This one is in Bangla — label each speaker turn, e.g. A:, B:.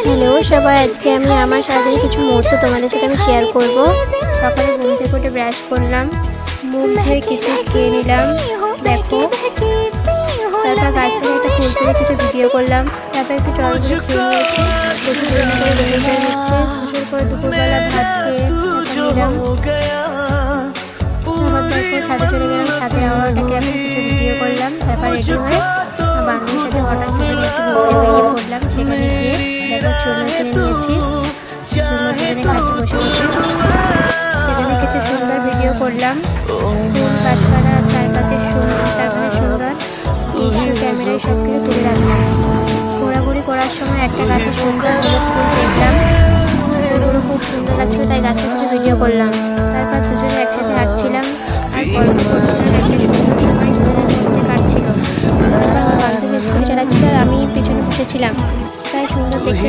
A: হ্যালো সবাই, আজকে আমি আমার সারাদিনের কিছু মুহূর্ত তোমাদের সাথে আমি শেয়ার করব। সকালে ঘুম থেকে উঠে ব্রাশ করলাম, মুখ ধুয়ে কিছু খেয়ে নিলাম, দেখো। তারপর গাছ থেকে একটা ফুল তুলে কিছু ভিডিও করলাম, তারপর একটু চড়গুলো খেয়ে নিয়েছি, প্রচুর পরিমাণে করে লেগে ফেলে নিচ্ছে। বিশেষ করে দুপুরবেলা ভাত খেয়ে নিলাম। তারপর দেখো ছাদে চলে গেলাম, ছাদের হাওয়াটাকে আমি কিছু ভিডিও করলাম। তারপর রেডি হয়ে বান্ধবীর সাথে হঠাৎ করে একটু ঘুরতে বেরিয়ে পড়লাম। সেখানে গিয়ে দেখো চুরমা কিনে নিয়েছি, চুরমা কিনে খাচ্ছি বসে বসে। সেখানে কিছু সুন্দর ভিডিও করলাম, ফুল গাছপালা চারপাশে সুন্দর কিছু ক্যামেরায় সব কিছু তুলে রাখলাম। ঘোরাঘুরি করার সময় একটা গাছের সুন্দর হলুদ ফুল দেখলাম, ফুলগুলো খুব সুন্দর লাগছিল, তাই গাছের কিছু ভিডিও করলাম। তারপর দুজনে একসাথে হাঁটছিলাম আর গল্প করছিলাম। একটা সুন্দর সময় ধরে কাটছিল। বান্ধবী স্কুটি চালাচ্ছিল আর আমি পেছনে বসেছিলাম, তাই সুন্দর দেখে